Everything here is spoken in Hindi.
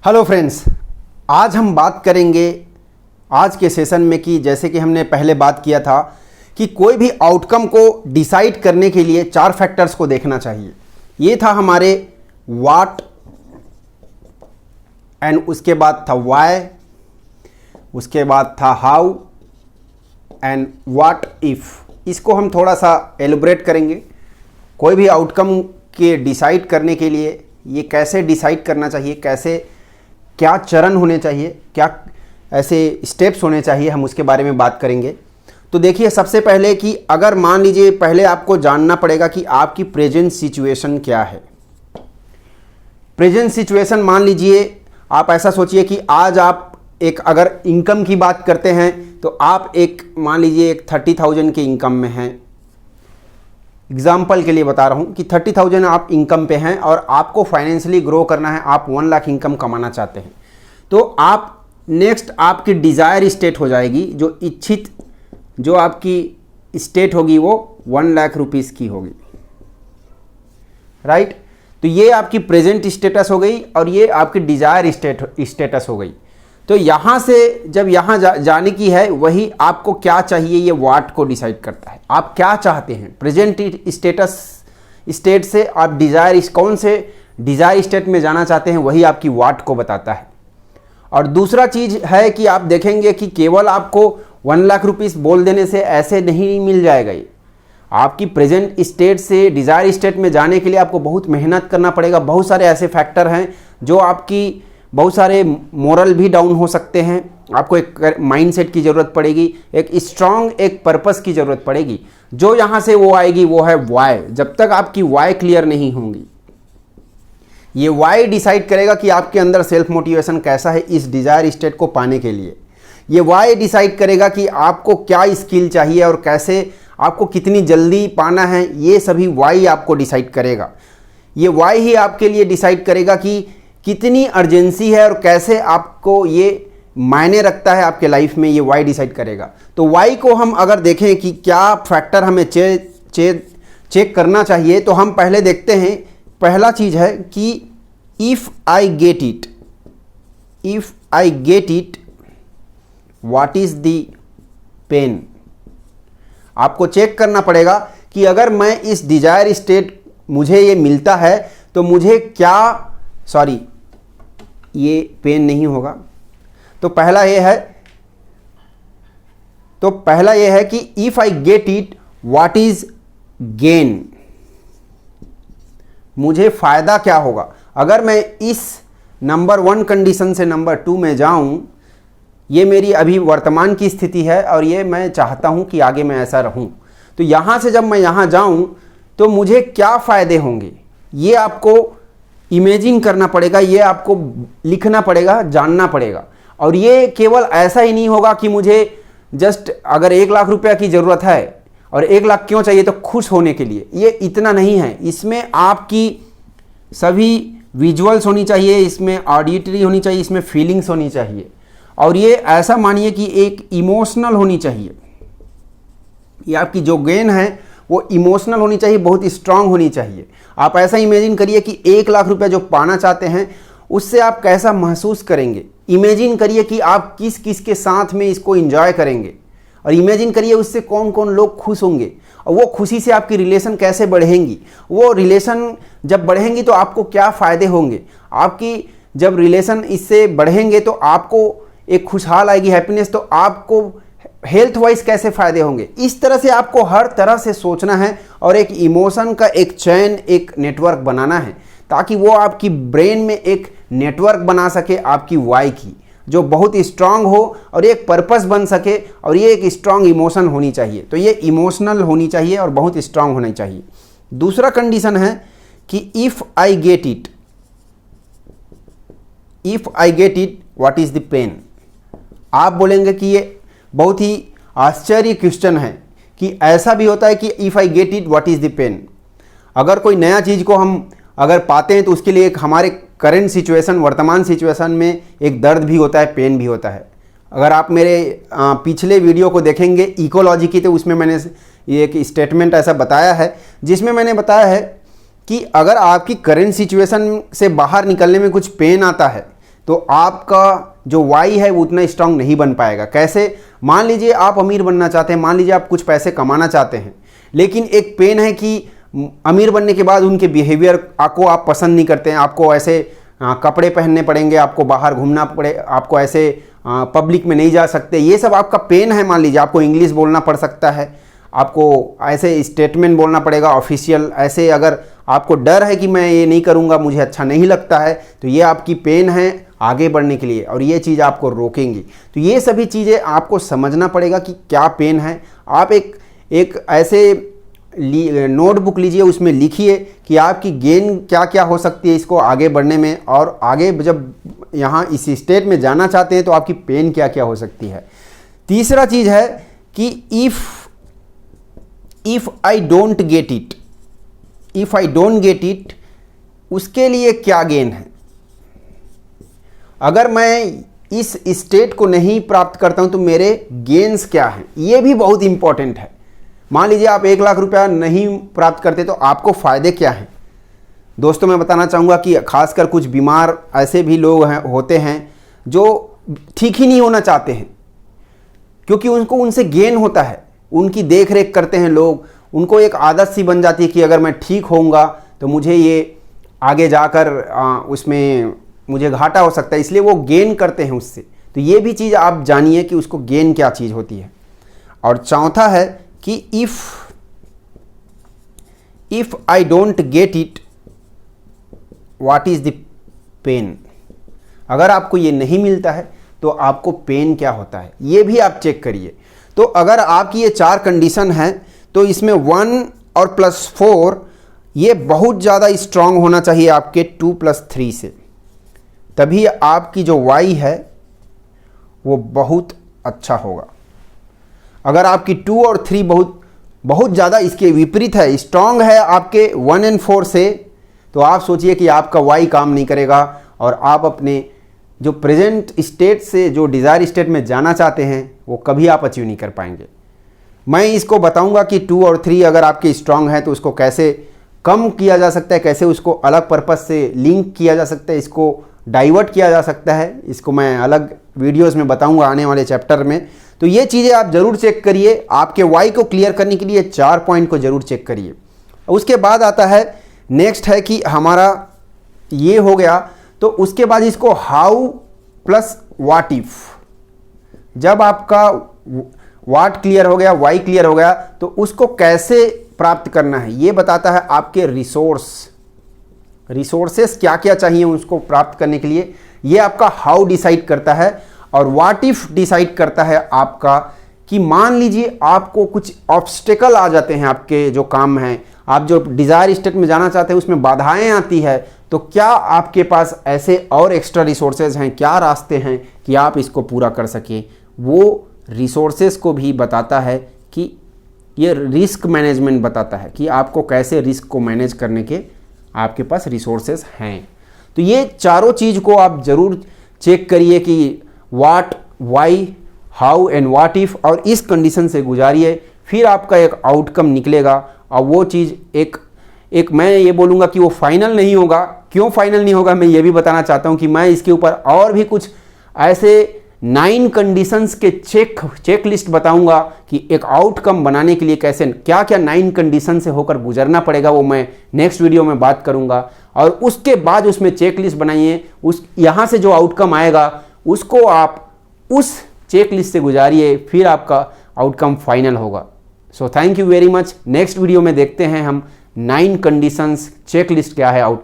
हेलो फ्रेंड्स, आज हम बात करेंगे आज के सेशन में कि जैसे कि हमने पहले बात किया था कि कोई भी आउटकम को डिसाइड करने के लिए 4 फैक्टर्स को देखना चाहिए। ये था हमारे व्हाट, एंड उसके बाद था व्हाई, उसके बाद था हाउ एंड व्हाट इफ। इसको हम थोड़ा सा एलिब्रेट करेंगे। कोई भी आउटकम के डिसाइड करने के लिए ये कैसे डिसाइड करना चाहिए, कैसे क्या चरण होने चाहिए, क्या ऐसे स्टेप्स होने चाहिए, हम उसके बारे में बात करेंगे। तो देखिए, सबसे पहले कि अगर मान लीजिए पहले आपको जानना पड़ेगा कि आपकी प्रेजेंट सिचुएशन क्या है। प्रेजेंट सिचुएशन, मान लीजिए आप ऐसा सोचिए कि आज आप एक अगर इनकम की बात करते हैं तो आप एक मान लीजिए एक 30,000 के इनकम में हैं। एग्जाम्पल के लिए बता रहा हूँ कि 30,000 आप इनकम पे हैं और आपको फाइनेंशियली ग्रो करना है, आप 1 लाख इनकम कमाना चाहते हैं। तो आप नेक्स्ट आपकी डिज़ायर स्टेट हो जाएगी, जो इच्छित जो आपकी स्टेट होगी वो 1 लाख रुपीस की होगी, राइट। तो ये आपकी प्रेजेंट स्टेटस हो गई और ये आपकी डिज़ायर स्टेटस हो गई। तो यहाँ से जब यहाँ जाने की है, वही आपको क्या चाहिए ये व्हाट को डिसाइड करता है। आप क्या चाहते हैं प्रेजेंट स्टेट से, आप डिज़ायर कौन से डिज़ायर स्टेट में जाना चाहते हैं, वही आपकी व्हाट को बताता है। और दूसरा चीज़ है कि आप देखेंगे कि केवल आपको 1 लाख रुपीस बोल देने से ऐसे नहीं मिल जाएगा। ये आपकी प्रेजेंट स्टेट से डिज़ायर स्टेट में जाने के लिए आपको बहुत मेहनत करना पड़ेगा। बहुत सारे ऐसे फैक्टर हैं जो आपकी बहुत सारे मोरल भी डाउन हो सकते हैं। आपको एक माइंडसेट की ज़रूरत पड़ेगी, एक स्ट्रांग एक पर्पस की ज़रूरत पड़ेगी। जो यहाँ से वो आएगी वो है वाई। जब तक आपकी वाई क्लियर नहीं होंगी, ये वाई डिसाइड करेगा कि आपके अंदर सेल्फ मोटिवेशन कैसा है इस डिज़ायर स्टेट को पाने के लिए। ये वाई डिसाइड करेगा कि आपको क्या स्किल चाहिए और कैसे आपको कितनी जल्दी पाना है। ये सभी वाई आपको डिसाइड करेगा। ये वाई ही आपके लिए डिसाइड करेगा कि कितनी अर्जेंसी है और कैसे आपको ये मायने रखता है आपके लाइफ में। ये वाई डिसाइड करेगा। तो वाई को हम अगर देखें कि क्या फैक्टर हमें चेक करना चाहिए, तो हम पहले देखते हैं। पहला चीज़ है कि if I get it what is the pen. आपको चेक करना पड़ेगा कि अगर मैं इस डिजायर स्टेट मुझे ये मिलता है तो मुझे क्या, सॉरी ये पेन नहीं होगा। तो पहला ये है कि if I get it what is gain. मुझे फायदा क्या होगा अगर मैं इस नंबर 1 कंडीशन से नंबर 2 में जाऊं। ये मेरी अभी वर्तमान की स्थिति है और ये मैं चाहता हूं कि आगे मैं ऐसा रहूं। तो यहां से जब मैं यहां जाऊं तो मुझे क्या फायदे होंगे, ये आपको इमेजिन करना पड़ेगा, ये आपको लिखना पड़ेगा, जानना पड़ेगा। और ये केवल ऐसा ही नहीं होगा कि मुझे जस्ट अगर 1 लाख रुपया की ज़रूरत है और 1 लाख क्यों चाहिए तो खुश होने के लिए, ये इतना नहीं है। इसमें आपकी सभी विजुअल्स होनी चाहिए, इसमें ऑडिटरी होनी चाहिए, इसमें फीलिंग्स होनी चाहिए। और ये ऐसा मानिए कि एक इमोशनल होनी चाहिए। ये आपकी जो गेन है वो इमोशनल होनी चाहिए, बहुत स्ट्रांग होनी चाहिए। आप ऐसा इमेजिन करिए कि 1 लाख रुपया जो पाना चाहते हैं उससे आप कैसा महसूस करेंगे। इमेजिन करिए कि आप किस किस के साथ में इसको एंजॉय करेंगे और इमेजिन करिए उससे कौन कौन लोग खुश होंगे और वो खुशी से आपकी रिलेशन कैसे बढ़ेंगी। वो रिलेशन जब बढ़ेंगी तो आपको क्या फ़ायदे होंगे। आपकी जब रिलेशन इससे बढ़ेंगे तो आपको एक खुशहाल आएगी, हैप्पीनेस। तो आपको हेल्थ वाइज कैसे फ़ायदे होंगे। इस तरह से आपको हर तरह से सोचना है और एक इमोशन का एक चैन, एक नेटवर्क बनाना है ताकि वो आपकी ब्रेन में एक नेटवर्क बना सके आपकी वाई की, जो बहुत स्ट्रांग हो और एक पर्पस बन सके। और ये एक स्ट्रांग इमोशन होनी चाहिए। तो ये इमोशनल होनी चाहिए और बहुत स्ट्रांग होनी चाहिए। दूसरा कंडीशन है कि if I get it what is the pen. आप बोलेंगे कि ये बहुत ही आश्चर्य क्वेश्चन है कि ऐसा भी होता है कि if I get it what is the pen. अगर कोई नया चीज़ को हम अगर पाते हैं तो उसके लिए एक हमारे करंट सिचुएशन, वर्तमान सिचुएशन में एक दर्द भी होता है, पेन भी होता है। अगर आप मेरे पिछले वीडियो को देखेंगे इकोलॉजी की, तो उसमें मैंने ये एक स्टेटमेंट ऐसा बताया है जिसमें मैंने बताया है कि अगर आपकी करंट सिचुएशन से बाहर निकलने में कुछ पेन आता है, तो आपका जो वाई है वो उतना स्ट्रांग नहीं बन पाएगा। कैसे? मान लीजिए आप अमीर बनना चाहते हैं, मान लीजिए आप कुछ पैसे कमाना चाहते हैं, लेकिन एक पेन है कि अमीर बनने के बाद उनके बिहेवियर को आप पसंद नहीं करते हैं, आपको ऐसे कपड़े पहनने पड़ेंगे, आपको बाहर घूमना पड़े, आपको ऐसे पब्लिक में नहीं जा सकते, ये सब आपका पेन है। मान लीजिए आपको इंग्लिश बोलना पड़ सकता है, आपको ऐसे स्टेटमेंट बोलना पड़ेगा ऑफिशियल, ऐसे अगर आपको डर है कि मैं ये नहीं करूँगा, मुझे अच्छा नहीं लगता है, तो ये आपकी पेन है आगे बढ़ने के लिए और ये चीज़ आपको रोकेंगी। तो ये सभी चीज़ें आपको समझना पड़ेगा कि क्या पेन है। आप एक ऐसे नोटबुक लीजिए, उसमें लिखिए कि आपकी गेन क्या क्या हो सकती है इसको आगे बढ़ने में, और आगे जब यहाँ इस स्टेट में जाना चाहते हैं तो आपकी पेन क्या क्या हो सकती है। तीसरा चीज़ है कि if I don't get it, उसके लिए क्या गेन है। अगर मैं इस स्टेट को नहीं प्राप्त करता हूं तो मेरे गेन्स क्या हैं, ये भी बहुत इंपॉर्टेंट है। मान लीजिए आप 1 लाख रुपया नहीं प्राप्त करते तो आपको फ़ायदे क्या हैं। दोस्तों, मैं बताना चाहूँगा कि खासकर कुछ बीमार ऐसे भी लोग होते हैं जो ठीक ही नहीं होना चाहते हैं, क्योंकि उनसे गेन होता है, उनकी देख रेख करते हैं लोग, उनको एक आदत सी बन जाती है कि अगर मैं ठीक होऊंगा तो मुझे ये आगे जाकर उसमें मुझे घाटा हो सकता है, इसलिए वो गेन करते हैं उससे। तो ये भी चीज़ आप जानिए कि उसको गेन क्या चीज़ होती है। और चौथा है कि if I don't get it, what is the pen. अगर आपको ये नहीं मिलता है तो आपको पेन क्या होता है, ये भी आप चेक करिए। तो अगर आपकी ये 4 कंडीशन हैं तो इसमें 1 और +4 ये बहुत ज़्यादा स्ट्रांग होना चाहिए आपके 2 + 3 से, तभी आपकी जो वाई है वो बहुत अच्छा होगा। अगर आपकी 2 और 3 बहुत ज़्यादा इसके विपरीत है, स्ट्रांग है आपके 1 और 4 से, तो आप सोचिए कि आपका वाई काम नहीं करेगा और आप अपने जो प्रेजेंट स्टेट से जो डिज़ायर स्टेट में जाना चाहते हैं वो कभी आप अचीव नहीं कर पाएंगे। मैं इसको बताऊंगा कि 2 और 3 अगर आपके स्ट्रांग है तो उसको कैसे कम किया जा सकता है, कैसे उसको अलग पर्पस से लिंक किया जा सकता है, इसको डाइवर्ट किया जा सकता है, इसको मैं अलग वीडियोस में बताऊंगा आने वाले चैप्टर में। तो ये चीज़ें आप ज़रूर चेक करिए, आपके वाई को क्लियर करने के लिए 4 पॉइंट को ज़रूर चेक करिए। उसके बाद आता है नेक्स्ट है कि हमारा ये हो गया, तो उसके बाद इसको हाउ प्लस व्हाट इफ। जब आपका व्हाट क्लियर हो गया, वाई क्लियर हो गया, तो उसको कैसे प्राप्त करना है ये बताता है। आपके रिसोर्सेस क्या क्या चाहिए उसको प्राप्त करने के लिए, ये आपका हाउ डिसाइड करता है। और व्हाट इफ डिसाइड करता है आपका कि मान लीजिए आपको कुछ ऑब्स्टेकल आ जाते हैं, आपके जो काम हैं, आप जो डिज़ायर स्टेट में जाना चाहते हैं उसमें बाधाएं आती है, तो क्या आपके पास ऐसे और एक्स्ट्रा रिसोर्सेज हैं, क्या रास्ते हैं कि आप इसको पूरा कर सकें। वो रिसोर्सेज को भी बताता है कि ये रिस्क मैनेजमेंट बताता है कि आपको कैसे रिस्क को मैनेज करने के आपके पास रिसोर्सेज हैं। तो ये चारों चीज़ को आप ज़रूर चेक करिए कि what, why, how and what if, और इस कंडीशन से गुजारिए, फिर आपका एक आउटकम निकलेगा। और वो चीज़ एक मैं ये बोलूँगा कि वो फाइनल नहीं होगा। क्यों फाइनल नहीं होगा मैं ये भी बताना चाहता हूँ कि मैं इसके ऊपर और भी कुछ ऐसे 9 कंडीशंस के चेक लिस्ट बताऊंगा कि एक आउटकम बनाने के लिए कैसे क्या क्या 9 कंडीशन से होकर गुजरना पड़ेगा, वो मैं नेक्स्ट वीडियो में बात करूंगा। और उसके बाद उसमें चेक लिस्ट बनाइए, यहाँ से जो आउटकम आएगा उसको आप उस चेक लिस्ट से गुजारिए, फिर आपका आउटकम फाइनल होगा। So thank you very much. Next video में देखते हैं हम 9 कंडीशंस चेक लिस्ट क्या है आउट